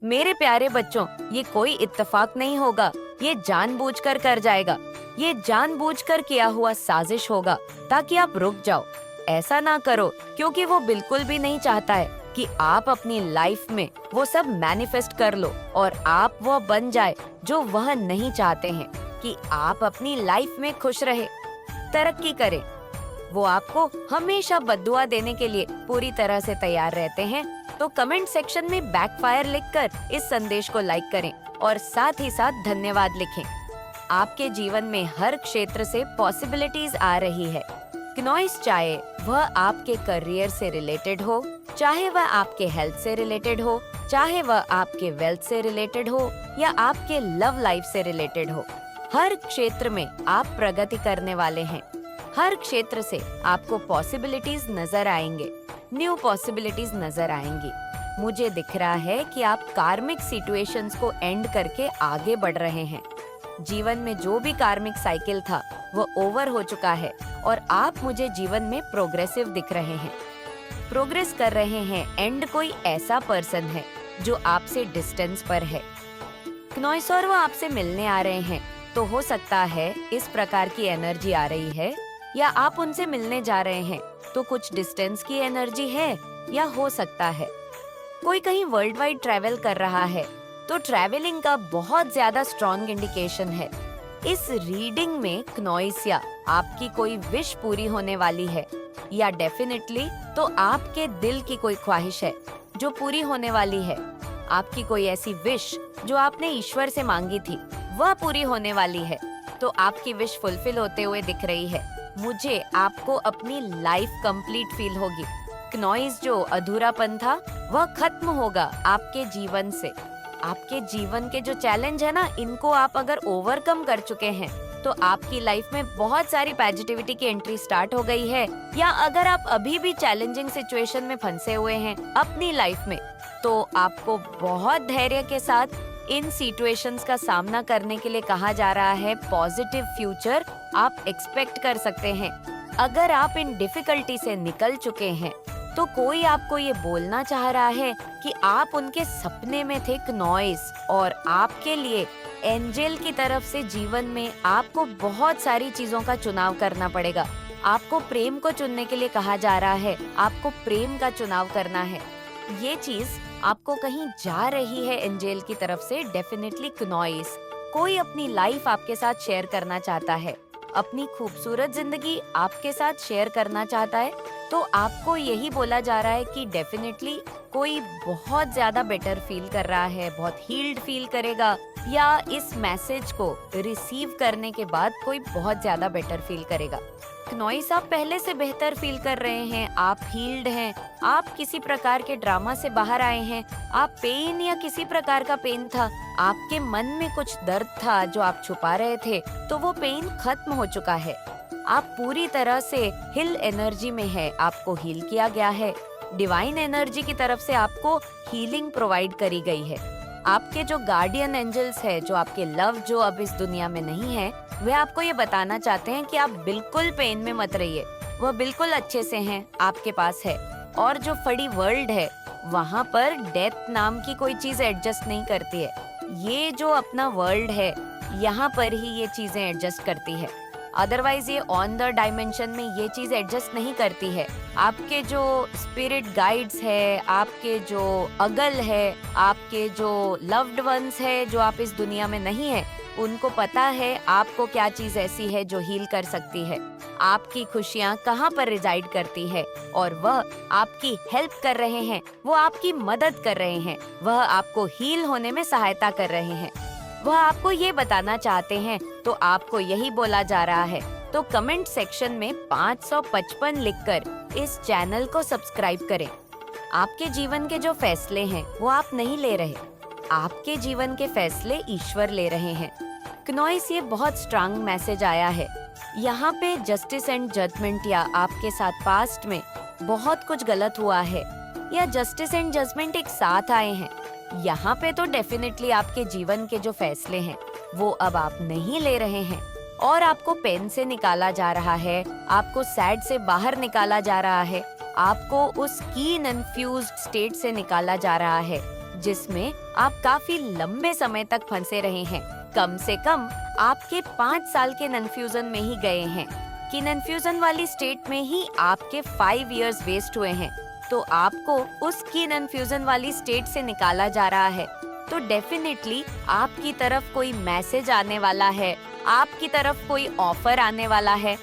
मेरे प्यारे बच्चों, ये कोई इत्तेफाक नहीं होगा। ये जानबूझकर कर जाएगा। ये जानबूझकर किया हुआ साजिश होगा ताकि आप रुक जाओ। ऐसा ना करो, क्योंकि वो बिल्कुल भी नहीं चाहता है कि आप अपनी लाइफ में वो सब मैनिफेस्ट कर लो और आप वो बन जाए जो वह नहीं चाहते हैं कि आप अपनी लाइफ में खुश रहे, तरक्की करें। वो आपको हमेशा बद्दुआ देने के लिए पूरी तरह से तैयार रहते हैं। तो कमेंट सेक्शन में बैकफायर लिखकर इस संदेश को लाइक करें और साथ ही साथ धन्यवाद लिखें। आपके जीवन में हर क्षेत्र से पॉसिबिलिटीज आ रही है। क्नॉइस चाहे वह आपके करियर से रिलेटेड हो, चाहे वह आपके हेल्थ से रिलेटेड हो, चाहे वह आपके वेल्थ से रिलेटेड हो या आपके लव लाइफ से रिलेटेड हो, हर क्षेत्र में आप प्रगति करने वाले हैं। हर क्षेत्र से आपको पॉसिबिलिटीज नजर आएंगे, न्यू पॉसिबिलिटीज नजर आएंगी। मुझे दिख रहा है कि आप कार्मिक सिचुएशंस को एंड करके आगे बढ़ रहे हैं। जीवन में जो भी कार्मिक साइकिल था वो ओवर हो चुका है और आप मुझे जीवन में प्रोग्रेसिव दिख रहे हैं, प्रोग्रेस कर रहे हैं। एंड कोई ऐसा पर्सन है जो आपसे डिस्टेंस पर है। क्नॉइस और वो आपसे मिलने आ रहे हैं, तो हो सकता है इस प्रकार की एनर्जी आ रही है, या आप उनसे मिलने जा रहे हैं तो कुछ डिस्टेंस की एनर्जी है, या हो सकता है कोई कहीं वर्ल्ड वाइड ट्रैवल कर रहा है, तो ट्रैवलिंग का बहुत ज्यादा स्ट्रॉन्ग इंडिकेशन है। इस रीडिंग में क्नॉइस या आपकी कोई विश पूरी होने वाली है, या डेफिनेटली तो आपके दिल की कोई ख्वाहिश है जो पूरी होने वाली है। आपकी कोई ऐसी विश जो आपने ईश्वर से मांगी थी वह पूरी होने वाली है, तो आपकी विश फुलफिल होते हुए दिख रही है। मुझे आपको अपनी लाइफ कंप्लीट फील होगी। क्नॉइस जो अधूरापन था वह खत्म होगा आपके जीवन से। आपके जीवन के जो चैलेंज है ना, इनको आप अगर ओवरकम कर चुके हैं तो आपकी लाइफ में बहुत सारी पॉजिटिविटी की एंट्री स्टार्ट हो गई है। या अगर आप अभी भी चैलेंजिंग सिचुएशन में फंसे हुए हैं अपनी लाइफ में, तो आपको बहुत धैर्य के साथ इन सिचुएशंस का सामना करने के लिए कहा जा रहा है। पॉजिटिव फ्यूचर आप एक्सपेक्ट कर सकते हैं। अगर आप इन डिफिकल्टी से निकल चुके हैं तो कोई आपको ये बोलना चाह रहा है कि आप उनके सपने में थे क्नॉइस, और आपके लिए एंजल की तरफ से जीवन में आपको बहुत सारी चीजों का चुनाव करना पड़ेगा। आपको प्रेम को चुनने के लिए कहा जा रहा है, आपको प्रेम का चुनाव करना है। ये चीज आपको कहीं जा रही है एंजल की तरफ से। डेफिनेटली क्नॉइस कोई अपनी लाइफ आपके साथ शेयर करना चाहता है, अपनी खूबसूरत जिंदगी आपके साथ शेयर करना चाहता है, तो आपको यही बोला जा रहा है कि डेफिनेटली कोई बहुत ज्यादा बेटर फील कर रहा है, बहुत हील्ड फील करेगा, या इस मैसेज को रिसीव करने के बाद कोई बहुत ज्यादा बेटर फील करेगा। क्नॉइस आप पहले से बेहतर फील कर रहे हैं, आप हील्ड हैं, आप किसी प्रकार के ड्रामा से बाहर आए हैं। आप पेन या किसी प्रकार का पेन था, आपके मन में कुछ दर्द था जो आप छुपा रहे थे, तो वो पेन खत्म हो चुका है। आप पूरी तरह से हिल एनर्जी में है, आपको हील किया गया है। डिवाइन एनर्जी की तरफ से आपको हीलिंग प्रोवाइड करी गई है। आपके जो गार्डियन एंजल्स है, जो आपके लव जो अब इस दुनिया में नहीं है, वे आपको ये बताना चाहते हैं कि आप बिल्कुल पेन में मत रहिए। वह बिल्कुल अच्छे से हैं, आपके पास है। और जो फड़ी वर्ल्ड है, वहाँ पर डेथ नाम की कोई चीज एडजस्ट नहीं करती है। ये जो अपना वर्ल्ड है, यहाँ पर ही ये चीजें एडजस्ट करती है। अदरवाइज ये ऑन द डायमेंशन में ये चीज एडजस्ट नहीं करती है। आपके जो स्पिरिट गाइड्स है, आपके जो अगल है, आपके जो लव्ड वंस है जो आप इस दुनिया में नहीं है, उनको पता है आपको क्या चीज ऐसी है जो हील कर सकती है। आपकी खुशियाँ कहाँ पर रिजाइड करती है, और वह आपकी हेल्प कर रहे हैं, वो आपकी मदद कर रहे हैं, वह आपको हील होने में सहायता कर रहे हैं। वह आपको ये बताना चाहते हैं, तो आपको यही बोला जा रहा है। तो कमेंट सेक्शन में 555 लिखकर इस चैनल को सब्सक्राइब करें। आपके जीवन के जो फैसले हैं वो आप नहीं ले रहे, आपके जीवन के फैसले ईश्वर ले रहे हैं। क्नॉइस ये बहुत स्ट्रांग मैसेज आया है। यहाँ पे जस्टिस एंड जजमेंट, या आपके साथ पास्ट में बहुत कुछ गलत हुआ है, या जस्टिस एंड जजमेंट एक साथ आए हैं। यहाँ पे तो डेफिनेटली आपके जीवन के जो फैसले हैं वो अब आप नहीं ले रहे हैं, और आपको पेन से निकाला जा रहा है, आपको सैड से बाहर निकाला जा रहा है, आपको उस कीन एंड फ्यूज्ड स्टेट से निकाला जा रहा है जिसमें आप काफी लंबे समय तक फंसे रहे हैं। कम से कम आपके 5 साल के कन्फ्यूजन में ही गए हैं कि कन्फ्यूजन वाली स्टेट में ही आपके 5 इयर्स वेस्ट हुए हैं। तो आपको उस की कन्फ्यूजन वाली स्टेट से निकाला जा रहा है, तो डेफिनेटली आपकी तरफ कोई मैसेज आने वाला है, आपकी तरफ कोई ऑफर आने वाला है।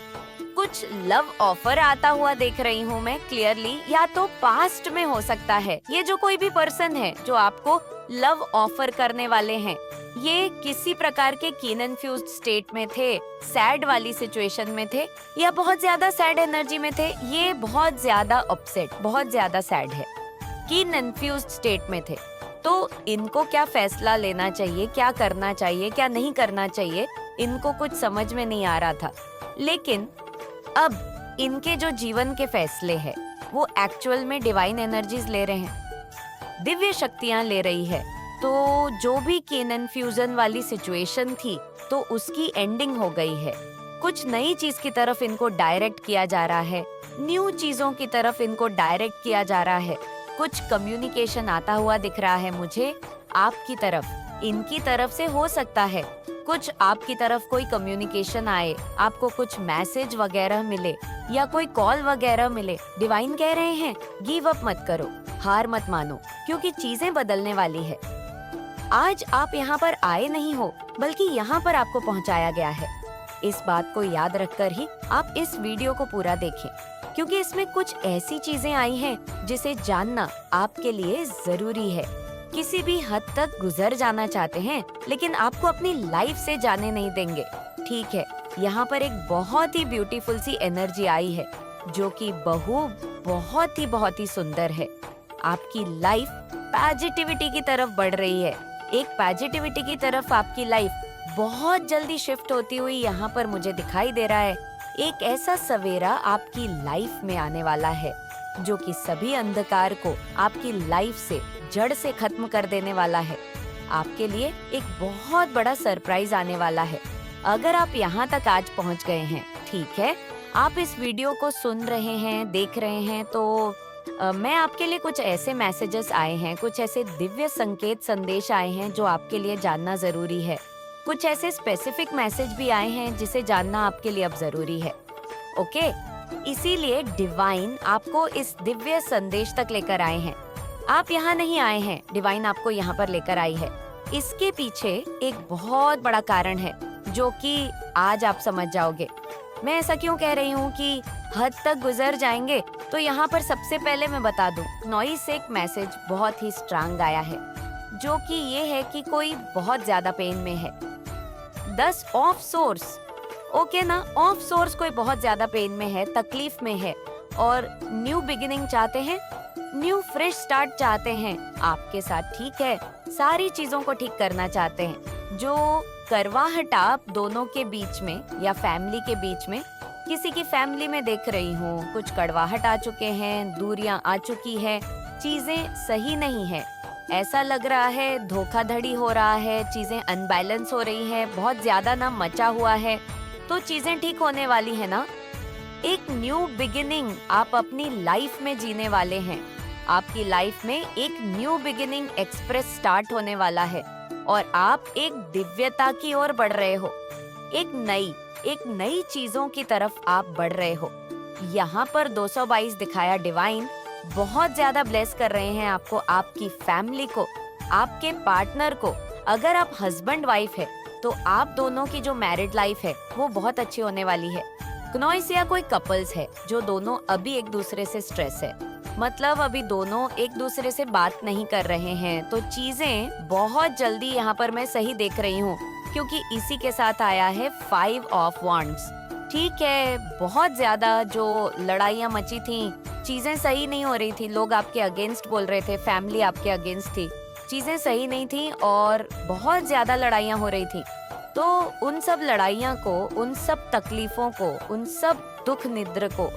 कुछ लव ऑफर आता हुआ देख रही हूँ मैं क्लियरली, या तो पास्ट में हो सकता है। ये जो कोई भी पर्सन है जो आपको लव ऑफर करने वाले हैं, ये किसी प्रकार के कन्फ्यूज्ड स्टेट में थे, सैड वाली सिचुएशन में थे, या बहुत ज्यादा सैड एनर्जी में थे। ये बहुत ज्यादा अपसेट, बहुत ज्यादा सैड है, कन्फ्यूज्ड स्टेट में थे। तो इनको क्या फैसला लेना चाहिए, क्या करना चाहिए, क्या नहीं करना चाहिए, इनको कुछ समझ में नहीं आ रहा था। लेकिन अब इनके जो जीवन के फैसले हैं वो एक्चुअल में डिवाइन एनर्जीज ले रहे हैं, दिव्य शक्तियां ले रही है। तो जो भी कन्फ्यूजन वाली सिचुएशन थी तो उसकी एंडिंग हो गई है। कुछ नई चीज की तरफ इनको डायरेक्ट किया जा रहा है, न्यू चीजों की तरफ इनको डायरेक्ट किया जा रहा है। कुछ कम्युनिकेशन आता हुआ दिख रहा है मुझे आपकी तरफ, इनकी तरफ से हो सकता है कुछ आपकी तरफ कोई कम्युनिकेशन आए, आपको कुछ मैसेज वगैरह मिले या कोई कॉल वगैरह मिले। डिवाइन कह रहे हैं गिव अप मत करो, हार मत मानो, क्योंकि चीजें बदलने वाली है। आज आप यहाँ पर आए नहीं हो, बल्कि यहाँ पर आपको पहुँचाया गया है। इस बात को याद रखकर ही आप इस वीडियो को पूरा देखें, क्योंकि इसमें कुछ ऐसी चीजें आई हैं जिसे जानना आपके लिए जरूरी है। किसी भी हद तक गुजर जाना चाहते हैं, लेकिन आपको अपनी लाइफ से जाने नहीं देंगे। ठीक है, यहाँ पर एक बहुत ही ब्यूटीफुल सी एनर्जी आई है जो कि बहुत ही सुंदर है। आपकी लाइफ पॉजिटिविटी की तरफ बढ़ रही है। एक पॉजिटिविटी की तरफ आपकी लाइफ बहुत जल्दी शिफ्ट होती हुई यहाँ पर मुझे दिखाई दे रहा है। एक ऐसा सवेरा आपकी लाइफ में आने वाला है जो कि सभी अंधकार को आपकी लाइफ से जड़ से खत्म कर देने वाला है। आपके लिए एक बहुत बड़ा सरप्राइज आने वाला है। अगर आप यहाँ तक आज पहुँच गए हैं, ठीक है, आप इस वीडियो को सुन रहे हैं, देख रहे हैं, तो मैं आपके लिए कुछ ऐसे मैसेजेस आए हैं, कुछ ऐसे दिव्य संकेत संदेश आए हैं जो आपके लिए जानना जरूरी है। कुछ ऐसे स्पेसिफिक मैसेज भी आए हैं जिसे जानना आपके लिए अब जरूरी है। ओके, इसीलिए डिवाइन आपको इस दिव्य संदेश तक लेकर आए हैं। आप यहाँ नहीं आए हैं, डिवाइन आपको यहाँ पर लेकर आई है। इसके पीछे एक बहुत बड़ा कारण है जो कि आज आप समझ जाओगे। मैं ऐसा क्यों कह रही हूँ कि हद तक गुजर जाएंगे, तो यहाँ पर सबसे पहले मैं बता दूं, नॉइस से एक मैसेज बहुत ही स्ट्रांग आया है जो कि ये है कि कोई बहुत ज्यादा पेन में है। 10 ऑफ सोर्स, ओके ना, ऑफ सोर्स कोई बहुत ज्यादा पेन में है, तकलीफ में है और न्यू बिगिनिंग चाहते हैं, न्यू फ्रेश स्टार्ट चाहते हैं आपके साथ। ठीक है, सारी चीजों को ठीक करना चाहते हैं। जो करवाहटा आप दोनों के बीच में या फैमिली के बीच में, किसी की फैमिली में देख रही हूँ, कुछ कड़वाहट आ चुके हैं, दूरियां आ चुकी है, चीजें सही नहीं है, ऐसा लग रहा है धोखाधड़ी हो रहा है, चीजें अनबैलेंस हो रही है, बहुत ज्यादा ना मचा हुआ है, तो चीजें ठीक होने वाली है ना। एक न्यू बिगिनिंग आप अपनी लाइफ में जीने वाले हैं। आपकी लाइफ में एक न्यू बिगिनिंग एक्सप्रेस स्टार्ट होने वाला है और आप एक दिव्यता की ओर बढ़ रहे हो। एक नई चीजों की तरफ आप बढ़ रहे हो। यहाँ पर 222 दिखाया डिवाइन बहुत ज्यादा ब्लेस कर रहे हैं आपको, आपकी फैमिली को, आपके पार्टनर को। अगर आप हस्बैंड वाइफ है तो आप दोनों की जो मैरिड लाइफ है वो बहुत अच्छी होने वाली है। क्नॉइस या कोई कपल्स है जो दोनों अभी एक दूसरे से स्ट्रेस है, मतलब अभी दोनों एक दूसरे से बात नहीं कर रहे हैं, तो चीजें बहुत जल्दी यहाँ पर मैं सही देख रही हूँ, क्योंकि इसी के साथ आया है 5 ऑफ वांड्स। ठीक है, बहुत ज्यादा जो लड़ाइयाँ मची थी, चीजें सही नहीं हो रही थी, लोग आपके अगेंस्ट बोल रहे थे, फैमिली आपके अगेंस्ट थी, चीजें सही नहीं थी और बहुत ज्यादा लड़ाइयाँ हो रही थी। तो उन सब लड़ाइयाँ को, उन सब तकलीफों को, उन सब दुख निद्र को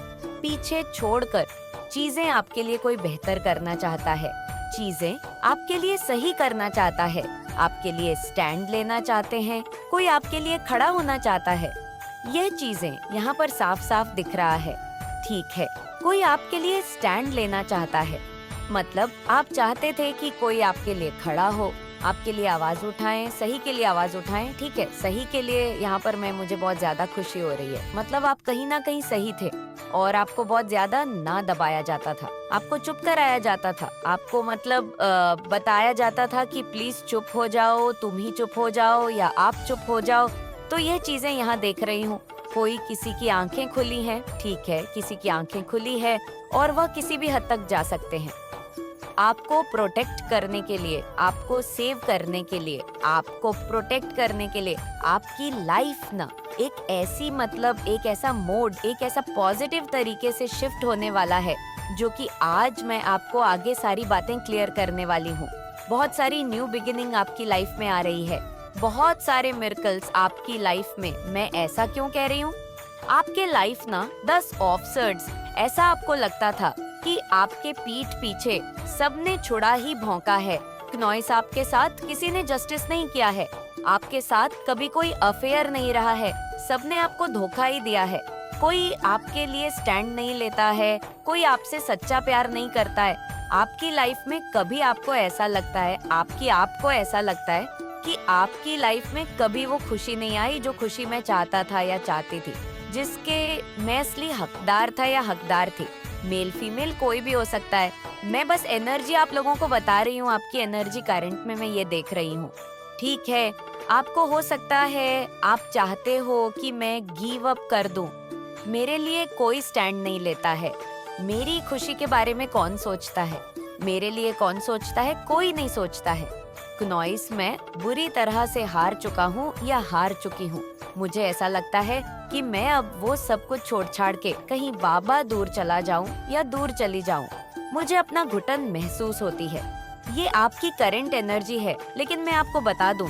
पीछे छोड़कर चीजें आपके लिए कोई बेहतर करना चाहता है, चीजें आपके लिए सही करना चाहता है, आपके लिए स्टैंड लेना चाहते हैं, कोई आपके लिए खड़ा होना चाहता है। ये चीजें यहाँ पर साफ साफ दिख रहा है। ठीक है, कोई आपके लिए स्टैंड लेना चाहता है, मतलब आप चाहते थे कि कोई आपके लिए खड़ा हो, आपके लिए आवाज उठाएं, सही के लिए आवाज उठाएं। ठीक है, सही के लिए यहाँ पर मुझे बहुत ज्यादा खुशी हो रही है। मतलब आप कहीं ना कहीं सही थे और आपको बहुत ज्यादा ना दबाया जाता था, आपको चुप कराया जाता था, आपको मतलब बताया जाता था कि प्लीज चुप हो जाओ, तुम ही चुप हो जाओ या आप चुप हो जाओ। तो ये चीजें यहाँ देख रही हूँ। कोई किसी की आंखें खुली हैं, ठीक है, किसी की आंखें खुली है और वह किसी भी हद तक जा सकते हैं। आपको प्रोटेक्ट करने के लिए, आपको सेव करने के लिए, आपको प्रोटेक्ट करने के लिए आपकी लाइफ ना एक ऐसी मतलब एक ऐसा मोड, एक ऐसा पॉजिटिव तरीके से शिफ्ट होने वाला है जो कि आज मैं आपको आगे सारी बातें क्लियर करने वाली हूँ। बहुत सारी न्यू बिगिनिंग आपकी लाइफ में आ रही है, बहुत सारे मिरेकल्स आपकी लाइफ में। मैं ऐसा क्यों कह रही हूँ? आपके लाइफ ना 10 ऑफिसर्स, ऐसा आपको लगता था कि आपके पीठ पीछे सबने छुड़ा ही भौंका है। क्नॉइस आपके साथ किसी ने जस्टिस नहीं किया है, आपके साथ कभी कोई अफेयर नहीं रहा है, सबने आपको धोखा ही दिया है। कोई आपके लिए स्टैंड नहीं लेता है, कोई आपसे सच्चा प्यार नहीं करता है। आपकी लाइफ में कभी आपको ऐसा लगता है, आपको ऐसा लगता है कि आपकी लाइफ में कभी वो खुशी नहीं आई जो खुशी मैं चाहता था या चाहती थी, जिसके मैं असली हकदार था या हकदार थी। मेल फीमेल कोई भी हो सकता है। मैं बस एनर्जी आप लोगों को बता रही हूँ, आपकी एनर्जी करंट में मैं ये देख रही हूँ। ठीक है, आपको हो सकता है आप चाहते हो कि मैं गिव अप कर दूं, मेरे लिए कोई स्टैंड नहीं लेता है, मेरी खुशी के बारे में कौन सोचता है, मेरे लिए कौन सोचता है, कोई नहीं सोचता है। क्नॉइस मैं बुरी तरह से हार चुका हूँ या हार चुकी हूँ। मुझे ऐसा लगता है कि मैं अब वो सब कुछ छोड़ छाड़ के कहीं बाबा दूर चला जाऊं या दूर चली जाऊं। मुझे अपना घुटन महसूस होती है। ये आपकी करंट एनर्जी है। लेकिन मैं आपको बता दूं,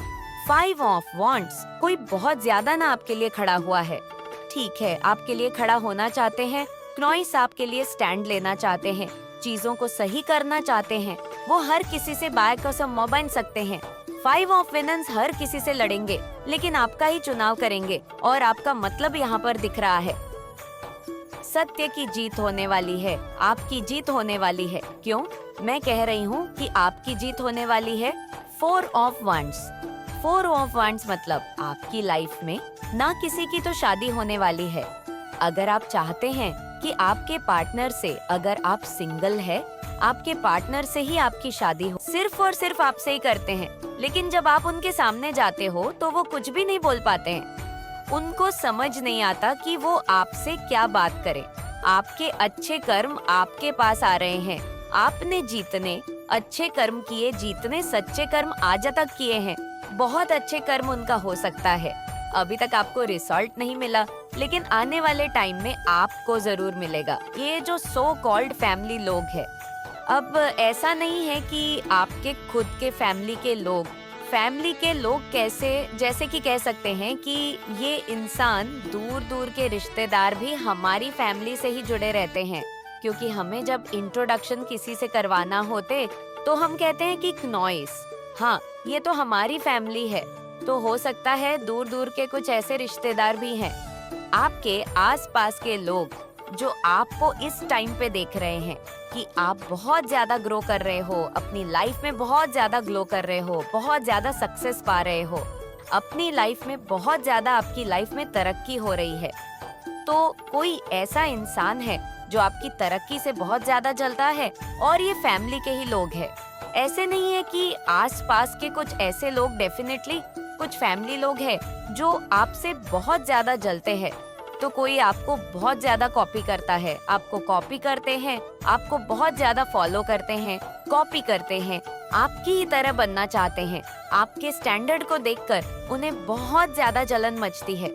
5 ऑफ वॉन्ड्स कोई बहुत ज्यादा ना आपके लिए खड़ा हुआ है। ठीक है, आपके लिए खड़ा होना चाहते हैं, क्नॉइस आपके लिए स्टैंड लेना चाहते हैं, चीजों को सही करना चाहते हैं। वो हर किसी से बायकसम बन सकते हैं। 5 ऑफ विनन्स हर किसी से लड़ेंगे, लेकिन आपका ही चुनाव करेंगे और आपका मतलब यहाँ पर दिख रहा है। सत्य की जीत होने वाली है, आपकी जीत होने वाली है। क्यों मैं कह रही हूँ कि आपकी जीत होने वाली है? 4 ऑफ वॉन्ड्स। 4 ऑफ वॉन्ड्स मतलब आपकी लाइफ में ना किसी की तो शादी होने वाली है। अगर आप चाहते हैं कि आपके पार्टनर से, अगर आप सिंगल है, आपके पार्टनर से ही आपकी शादी हो, सिर्फ और सिर्फ आपसे ही करते हैं, लेकिन जब आप उनके सामने जाते हो तो वो कुछ भी नहीं बोल पाते हैं। उनको समझ नहीं आता कि वो आपसे क्या बात करें। आपके अच्छे कर्म आपके पास आ रहे हैं, आपने जीतने अच्छे कर्म किए, जीतने सच्चे कर्म आज तक किए हैं। बहुत अच्छे कर्म उनका हो सकता है, अभी तक आपको रिजल्ट नहीं मिला, लेकिन आने वाले टाइम में आपको जरूर मिलेगा। ये जो सो कॉल्ड फैमिली लोग हैं, अब ऐसा नहीं है कि आपके खुद के फैमिली के लोग कैसे, जैसे कि कह सकते हैं कि ये इंसान दूर दूर के रिश्तेदार भी हमारी फैमिली से ही जुड़े रहते हैं, क्योंकि हमें जब इंट्रोडक्शन किसी से करवाना होते तो हम कहते हैं कि क्नॉइस, हाँ ये तो हमारी फैमिली है। तो हो सकता है दूर दूर के कुछ ऐसे रिश्तेदार भी हैं, आपके आसपास के लोग जो आपको इस टाइम पे देख रहे हैं कि आप बहुत ज्यादा ग्रो कर रहे हो, अपनी लाइफ में बहुत ज्यादा ग्लो कर रहे हो, बहुत ज्यादा सक्सेस पा रहे हो, अपनी लाइफ में बहुत ज्यादा आपकी लाइफ में तरक्की हो रही है। तो कोई ऐसा इंसान है जो आपकी तरक्की से बहुत ज्यादा जलता है और ये फैमिली के ही लोग हैं। ऐसे नहीं है कि आसपास के कुछ ऐसे लोग, डेफिनेटली कुछ फैमिली लोग हैं जो आपसे बहुत ज्यादा जलते हैं। तो कोई आपको बहुत ज्यादा कॉपी करता है, आपको कॉपी करते हैं, आपको बहुत ज्यादा फॉलो करते हैं, कॉपी करते हैं, आपकी ही तरह बनना चाहते हैं। आपके स्टैंडर्ड को देखकर उन्हें बहुत ज्यादा जलन मचती है।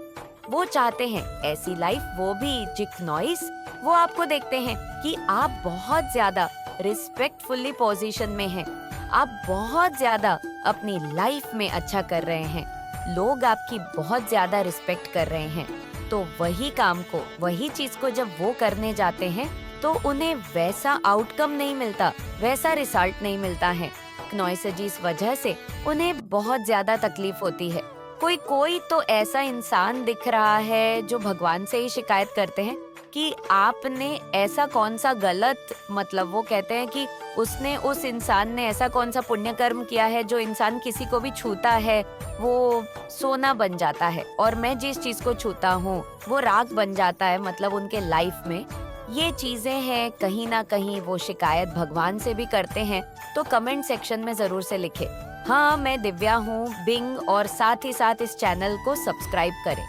वो चाहते हैं ऐसी लाइफ, वो भी जिक्नॉइस। वो आपको देखते हैं कि आप बहुत ज्यादा रिस्पेक्टफुली पोजीशन में हैं, आप बहुत ज्यादा अपनी लाइफ में अच्छा कर रहे हैं, लोग आपकी बहुत ज्यादा रिस्पेक्ट कर रहे हैं। तो वही काम को, वही चीज को जब वो करने जाते हैं तो उन्हें वैसा आउटकम नहीं मिलता, वैसा रिजल्ट नहीं मिलता है। क्नॉइसर्जी इस वजह से उन्हें बहुत ज्यादा तकलीफ होती है। कोई तो ऐसा इंसान दिख रहा है जो भगवान से ही शिकायत करते हैं कि आपने ऐसा कौन सा गलत, मतलब वो कहते हैं कि उसने, उस इंसान ने ऐसा कौन सा पुण्य कर्म किया है जो इंसान किसी को भी छूता है वो सोना बन जाता है, और मैं जिस चीज को छूता हूँ वो राख बन जाता है, मतलब उनके लाइफ में। ये चीजें हैं, कहीं ना कहीं वो शिकायत भगवान से भी करते हैं, तो कमेंट सेक्शन में जरूर से लिखे हाँ मैं दिव्या हूँ बिंग, और साथ ही साथ इस चैनल को सब्सक्राइब करें।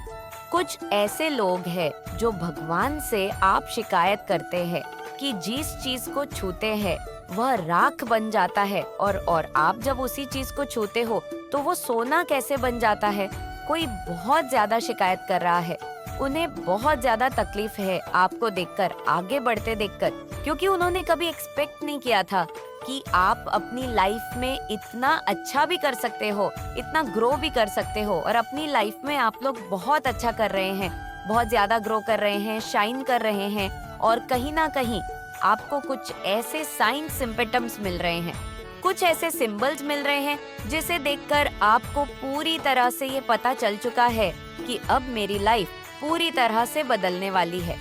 कुछ ऐसे लोग हैं जो भगवान से आप शिकायत करते हैं कि जिस चीज को छूते हैं वह राख बन जाता है, और आप जब उसी चीज को छूते हो तो वो सोना कैसे बन जाता है। कोई बहुत ज्यादा शिकायत कर रहा है, उन्हें बहुत ज्यादा तकलीफ है आपको देखकर, आगे बढ़ते देखकर, क्योंकि उन्होंने कभी एक्सपेक्ट नहीं किया था कि आप अपनी लाइफ में इतना अच्छा भी कर सकते हो, इतना ग्रो भी कर सकते हो। और अपनी लाइफ में आप लोग बहुत अच्छा कर रहे हैं, बहुत ज्यादा ग्रो कर रहे हैं, शाइन कर रहे हैं, और कहीं ना कहीं आपको कुछ ऐसे साइन सिम्पटम्स मिल रहे हैं, कुछ ऐसे सिंबल्स मिल रहे हैं जिसे देखकर आपको पूरी तरह से ये पता चल चुका है कि अब मेरी लाइफ पूरी तरह से बदलने वाली है।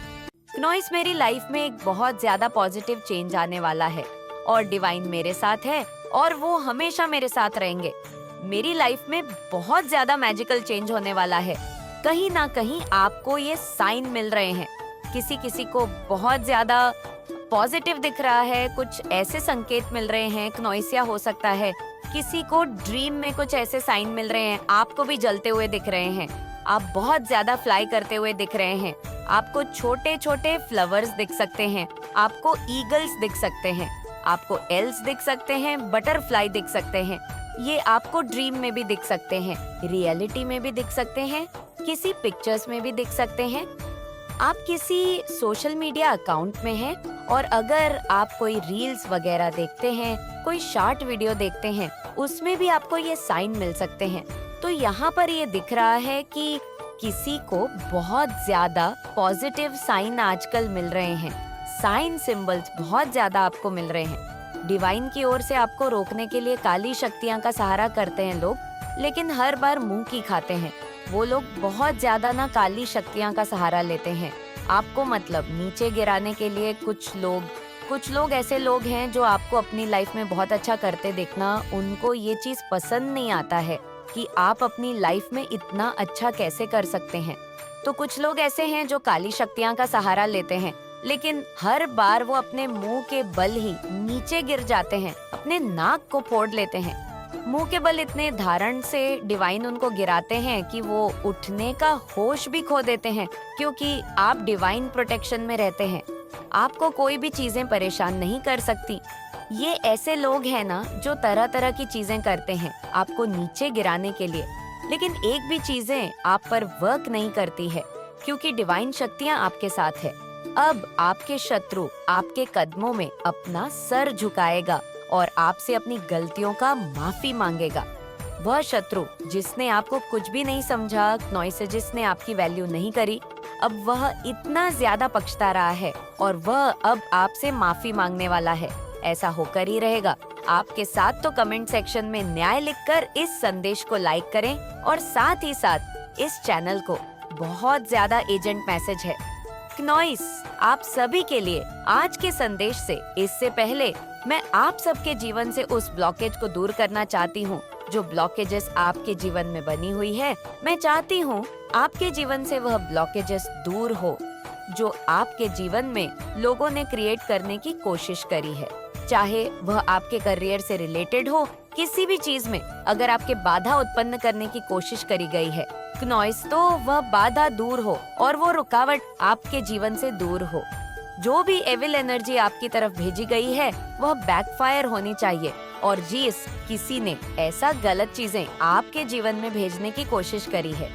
नॉइस, मेरी लाइफ में एक बहुत ज्यादा पॉजिटिव चेंज आने वाला है, और डिवाइन मेरे साथ है और वो हमेशा मेरे साथ रहेंगे। मेरी लाइफ में बहुत ज्यादा मैजिकल चेंज होने वाला है। कहीं ना कहीं आपको ये साइन मिल रहे हैं, किसी किसी को बहुत ज्यादा पॉजिटिव दिख रहा है, कुछ ऐसे संकेत मिल रहे हैं, क्नोइसिया हो सकता है, किसी को ड्रीम में कुछ ऐसे साइन मिल रहे हैं, आपको भी जलते हुए दिख रहे हैं, आप बहुत ज्यादा फ्लाई करते हुए दिख रहे हैं, आपको छोटे छोटे फ्लावर्स दिख सकते हैं, आपको ईगल्स दिख सकते हैं, आपको एल्स दिख सकते हैं, बटरफ्लाई दिख सकते हैं। ये आपको ड्रीम में भी दिख सकते हैं, रियलिटी में भी दिख सकते हैं, किसी पिक्चर्स में भी दिख सकते हैं। आप किसी सोशल मीडिया अकाउंट में हैं और अगर आप कोई रील्स वगैरह देखते हैं, कोई शॉर्ट वीडियो देखते हैं, उसमें भी आपको ये साइन मिल सकते हैं। तो यहाँ पर ये दिख रहा है कि किसी को बहुत ज्यादा पॉजिटिव साइन आजकल मिल रहे हैं, साइन सिंबल्स बहुत ज्यादा आपको मिल रहे हैं। डिवाइन की ओर से आपको रोकने के लिए काली शक्तियाँ का सहारा करते हैं लोग, लेकिन हर बार मुंह की खाते हैं। वो लोग बहुत ज्यादा ना काली शक्तियाँ का सहारा लेते हैं आपको, मतलब नीचे गिराने के लिए। कुछ लोग ऐसे लोग हैं जो आपको अपनी लाइफ में बहुत अच्छा करते देखना, उनको ये चीज पसंद नहीं आता है कि आप अपनी लाइफ में इतना अच्छा कैसे कर सकते हैं। तो कुछ लोग ऐसे हैं जो काली शक्तियाँ का सहारा लेते हैं, लेकिन हर बार वो अपने मुंह के बल ही नीचे गिर जाते हैं, अपने नाक को फोड़ लेते हैं। मुंह के बल इतने धारण से डिवाइन उनको गिराते हैं कि वो उठने का होश भी खो देते हैं, क्योंकि आप डिवाइन प्रोटेक्शन में रहते हैं। आपको कोई भी चीजें परेशान नहीं कर सकती। ये ऐसे लोग हैं ना जो तरह तरह की चीजें करते हैं आपको नीचे गिराने के लिए, लेकिन एक भी चीजें आप पर वर्क नहीं करती है, क्योंकि डिवाइन शक्तियाँ आपके साथ है। अब आपके शत्रु आपके कदमों में अपना सर झुकाएगा और आपसे अपनी गलतियों का माफी मांगेगा। वह शत्रु जिसने आपको कुछ भी नहीं समझा, नॉइसे जिसने आपकी वैल्यू नहीं करी, अब वह इतना ज्यादा पछता रहा है और वह अब आपसे माफी मांगने वाला है। ऐसा होकर ही रहेगा आपके साथ। तो कमेंट सेक्शन में न्याय लिखकर इस संदेश को लाइक करें और साथ ही साथ इस चैनल को, बहुत ज्यादा एजेंट मैसेज है क्नॉइस आप सभी के लिए आज के संदेश से। इससे पहले मैं आप सबके जीवन से उस ब्लॉकेज को दूर करना चाहती हूँ जो ब्लॉकेजेस आपके जीवन में बनी हुई है। मैं चाहती हूँ आपके जीवन से वह ब्लॉकेजेस दूर हो जो आपके जीवन में लोगों ने क्रिएट करने की कोशिश करी है, चाहे वह आपके करियर से रिलेटेड हो, किसी भी चीज में अगर आपके बाधा उत्पन्न करने की कोशिश करी गई है क्नॉइस, तो वह बाधा दूर हो और वो रुकावट आपके जीवन से दूर हो। जो भी एविल एनर्जी आपकी तरफ भेजी गई है वह बैकफायर होनी चाहिए, और जिस किसी ने ऐसा गलत चीजें आपके जीवन में भेजने की कोशिश करी है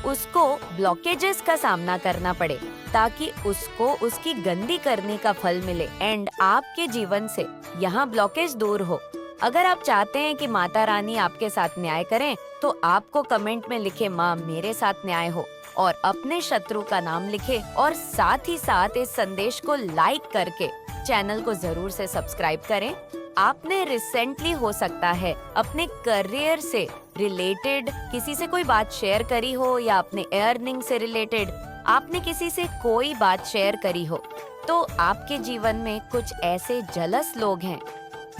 उसको ब्लॉकेजेस का सामना करना पड़े, ताकि उसको उसकी गंदी करने का फल मिले एंड आपके जीवन से यहाँ ब्लॉकेज दूर हो। अगर आप चाहते हैं कि माता रानी आपके साथ न्याय करें तो आपको कमेंट में लिखे माँ मेरे साथ न्याय हो और अपने शत्रु का नाम लिखे, और साथ ही साथ इस संदेश को लाइक करके चैनल को जरूर से सब्सक्राइब करें। आपने रिसेंटली हो सकता है अपने करियर से रिलेटेड किसी से कोई बात शेयर करी हो, या अपने अर्निंग से रिलेटेड आपने किसी से कोई बात शेयर करी हो, तो आपके जीवन में कुछ ऐसे जलस लोग हैं,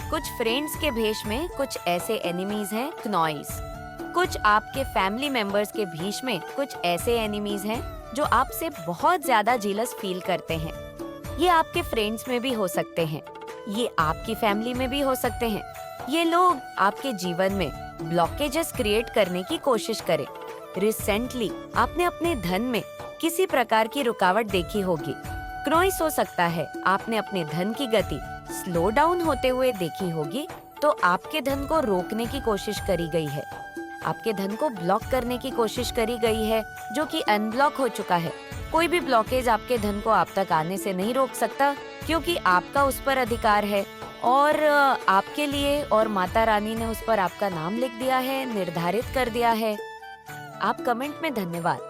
कुछ फ्रेंड्स के भेष में कुछ ऐसे एनिमीज हैं क्नॉइस, कुछ आपके फैमिली मेंबर्स के भीष में कुछ ऐसे एनिमीज हैं जो आपसे बहुत ज्यादा जीलस फील करते हैं। ये आपके फ्रेंड्स में भी हो सकते हैं, ये आपकी फैमिली में भी हो सकते हैं। ये लोग आपके जीवन में ब्लॉकेजेस क्रिएट करने की कोशिश करें। रिसेंटली आपने अपने धन में किसी प्रकार की रुकावट देखी होगी। क्नॉइस हो सकता है आपने अपने धन की गति स्लो डाउन होते हुए देखी होगी, तो आपके धन को रोकने की कोशिश करी गई है, आपके धन को ब्लॉक करने की कोशिश करी गई है, जो कि अनब्लॉक हो चुका है। कोई भी ब्लॉकेज आपके धन को आप तक आने से नहीं रोक सकता, क्योंकि आपका उस पर अधिकार है और आपके लिए, और माता रानी ने उस पर आपका नाम लिख दिया है, निर्धारित कर दिया है। आप कमेंट में धन्यवाद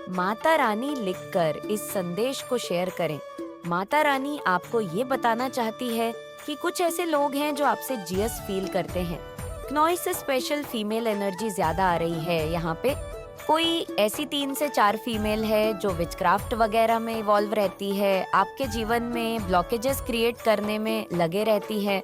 माता रानी लिखकर इस संदेश को शेयर करें। माता रानी आपको ये बताना चाहती है कि कुछ ऐसे लोग हैं जो आपसे जियस फील करते हैं। क्नॉइस से स्पेशल फीमेल एनर्जी ज्यादा आ रही है यहाँ पे। कोई ऐसी 3 से 4 फीमेल है जो विचक्राफ्ट वगैरह में इवॉल्व रहती है, आपके जीवन में ब्लॉकेजेस क्रिएट करने में लगे रहती है।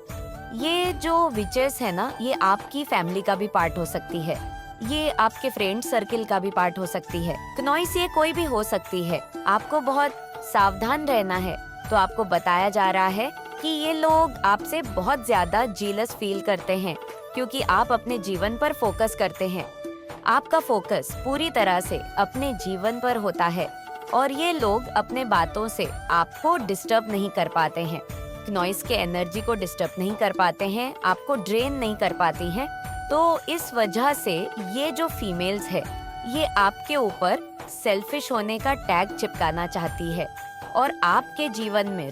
ये जो विचेस है ना, ये आपकी फैमिली का भी पार्ट हो सकती है, ये आपके फ्रेंड सर्किल का भी पार्ट हो सकती है। क्नॉइस ये कोई भी हो सकती है, आपको बहुत सावधान रहना है। तो आपको बताया जा रहा है कि ये लोग आपसे बहुत ज्यादा जीलस फील करते हैं, क्योंकि आप अपने जीवन पर फोकस करते हैं। आपका फोकस पूरी तरह से अपने जीवन पर होता है और ये लोग अपने बातों से आपको डिस्टर्ब नहीं कर पाते हैं, क्नॉइस के एनर्जी को डिस्टर्ब नहीं कर पाते हैं, आपको ड्रेन नहीं कर पाती हैं। तो इस वजह से ये जो फीमेल्स है, ये आपके ऊपर सेल्फिश होने का टैग चिपकाना चाहती है और आपके जीवन में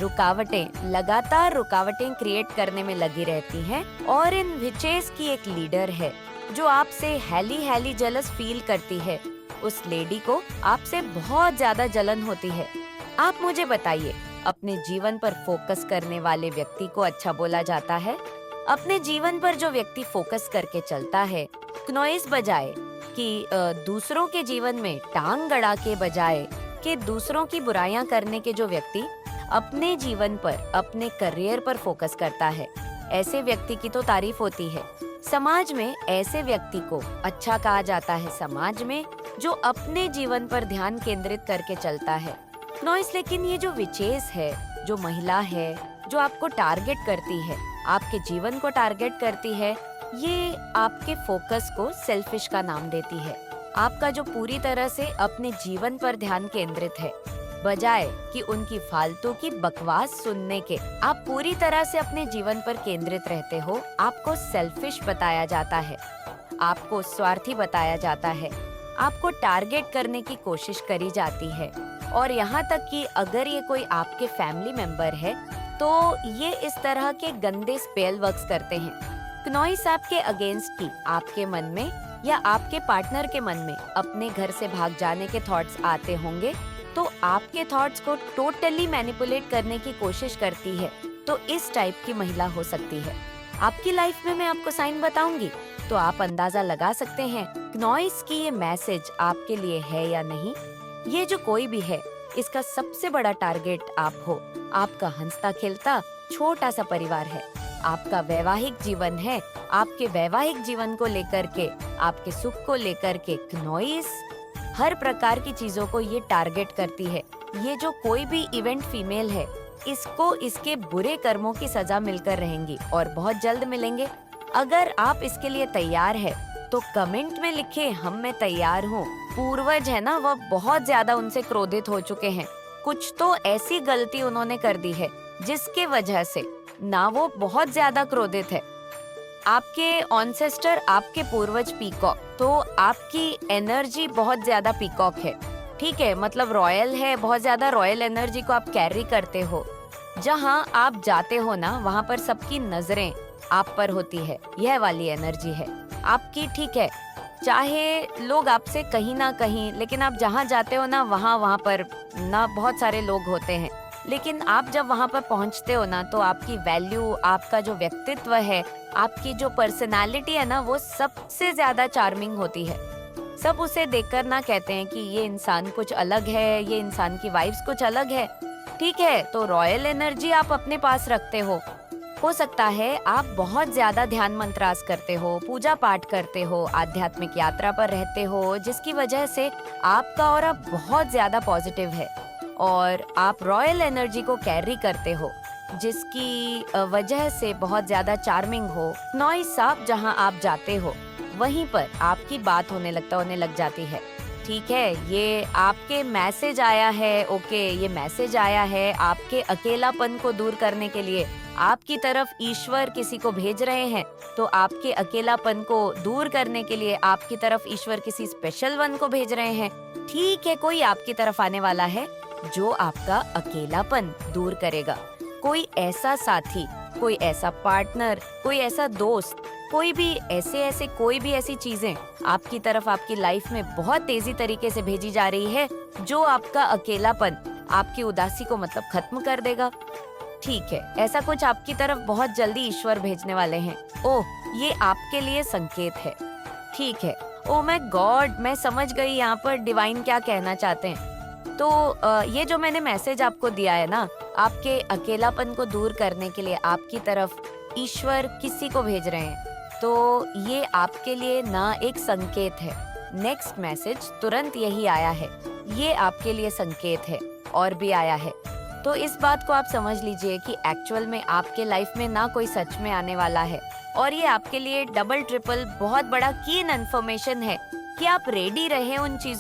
लगातार रुकावटें क्रिएट करने में लगी रहती हैं। और इन विचेस की एक लीडर है जो आपसे हैली जलस फील करती है। उस लेडी को आपसे बहुत ज्यादा जलन होती है। आप मुझे बताइए, अपने जीवन पर फोकस करने वाले व्यक्ति को अच्छा बोला जाता है? अपने जीवन पर जो व्यक्ति फोकस करके चलता है, क्नॉइस बजाए कि दूसरों के जीवन में टांग गड़ा के बजाय कि दूसरों की बुराइयां करने के जो व्यक्ति अपने जीवन पर, अपने करियर पर फोकस करता है, ऐसे व्यक्ति की तो तारीफ होती है। समाज में ऐसे व्यक्ति को अच्छा कहा जाता है, समाज में जो अपने जीवन पर ध्यान केंद्रित करके चलता है। क्नॉइस लेकिन ये जो विचेस है, जो महिला है, जो आपको टारगेट करती है, आपके जीवन को टारगेट करती है, ये आपके फोकस को सेल्फिश का नाम देती है। आपका जो पूरी तरह से अपने जीवन पर ध्यान केंद्रित है, बजाय कि उनकी फालतू की बकवास सुनने के आप पूरी तरह से अपने जीवन पर केंद्रित रहते हो, आपको सेल्फिश बताया जाता है, आपको स्वार्थी बताया जाता है, आपको टारगेट करने की कोशिश करी जाती है। और यहाँ तक कि अगर ये कोई आपके फैमिली मेंबर है, तो ये इस तरह के गंदे स्पेल वर्क्स करते हैं। क्नॉइस आपके अगेंस्ट की आपके मन में या आपके पार्टनर के मन में अपने घर से भाग जाने के थॉट्स आते होंगे, तो आपके थॉट्स को टोटली मैनिपुलेट करने की कोशिश करती है। तो इस टाइप की महिला हो सकती है। आपकी लाइफ में मैं आपको साइन बताऊंगी, तो आप अंदाजा लगा सकते हैं क्नॉइस की ये मैसेज आपके लिए है या नहीं। ये जो कोई भी है, इसका सबसे बड़ा टारगेट आप हो। आपका हंसता खेलता छोटा सा परिवार है, आपका वैवाहिक जीवन है। आपके वैवाहिक जीवन को लेकर के, आपके सुख को लेकर के क्नॉइस हर प्रकार की चीजों को ये टारगेट करती है। ये जो कोई भी इवेंट फीमेल है, इसको इसके बुरे कर्मों की सजा मिलकर रहेंगी और बहुत जल्द मिलेंगे। अगर आप इसके लिए तैयार है तो कमेंट में लिखे, हम मैं तैयार हूँ। पूर्वज है ना, वह बहुत ज्यादा उनसे क्रोधित हो चुके हैं। कुछ तो ऐसी गलती उन्होंने कर दी है जिसके वजह से ना वो बहुत ज्यादा क्रोधित है। आपके ऑन्सेस्टर, आपके पूर्वज पीकॉक, तो आपकी एनर्जी बहुत ज्यादा पीकॉक है, ठीक है, मतलब रॉयल है, बहुत ज्यादा रॉयल एनर्जी को आप कैरी करते हो। जहाँ आप जाते हो ना, वहाँ पर सबकी नजरें आप पर होती है, यह वाली एनर्जी है आपकी, ठीक है। चाहे लोग आपसे कहीं ना कहीं, लेकिन आप जहाँ जाते हो ना, वहाँ पर ना बहुत सारे लोग होते हैं, लेकिन आप जब वहाँ पर पहुँचते हो ना, तो आपकी वैल्यू, आपका जो व्यक्तित्व है, आपकी जो पर्सनालिटी है ना, वो सबसे ज्यादा चार्मिंग होती है। सब उसे देखकर ना कहते हैं कि ये इंसान कुछ अलग है, ये इंसान की वाइब्स कुछ अलग है। ठीक है, तो रॉयल एनर्जी आप अपने पास रखते हो सकता है आप बहुत ज्यादा ध्यान मंत्रास करते हो, पूजा पाठ करते हो, आध्यात्मिक यात्रा पर रहते हो, जिसकी वजह से आपका ऑरा बहुत ज्यादा पॉजिटिव है और आप रॉयल एनर्जी को कैरी करते हो, जिसकी वजह से बहुत ज्यादा चार्मिंग हो। नॉइस आप जहां आप जाते हो वहीं पर आपकी बात होने लग जाती है। ठीक है, ये आपके मैसेज आया है। ओके, ये मैसेज आया है आपके अकेलापन को दूर करने के लिए। आपकी तरफ ईश्वर किसी को भेज रहे हैं, तो आपके अकेलापन को दूर करने के लिए आपकी तरफ ईश्वर किसी स्पेशल वन को भेज रहे हैं। ठीक है, कोई आपकी तरफ आने वाला है जो आपका अकेलापन दूर करेगा। कोई ऐसा साथी, कोई ऐसा पार्टनर, कोई ऐसा दोस्त, कोई भी ऐसी चीजें आपकी तरफ आपकी लाइफ में बहुत तेजी तरीके से भेजी जा रही है जो आपका अकेलापन, आपकी उदासी को मतलब खत्म कर देगा। ठीक है, ऐसा कुछ आपकी तरफ बहुत जल्दी ईश्वर भेजने वाले हैं। ओह, ये आपके लिए संकेत है। ठीक है, ओह माय गॉड, मैं समझ गई यहाँ पर डिवाइन क्या कहना चाहते हैं। तो ये जो मैंने मैसेज आपको दिया है ना, आपके अकेलापन को दूर करने के लिए आपकी तरफ ईश्वर किसी को भेज रहे हैं, तो ये आपके लिए ना एक संकेत है। नेक्स्ट मैसेज तुरंत यही आया है, ये आपके लिए संकेत है और भी आया है। तो इस बात को आप समझ लीजिए कि एक्चुअल में आपके लाइफ में ना कोई सच में आने वाला है और ये आपके लिए डबल ट्रिपल बहुत बड़ा की इन्फॉर्मेशन है कि आप रेडी रहे उन चीजों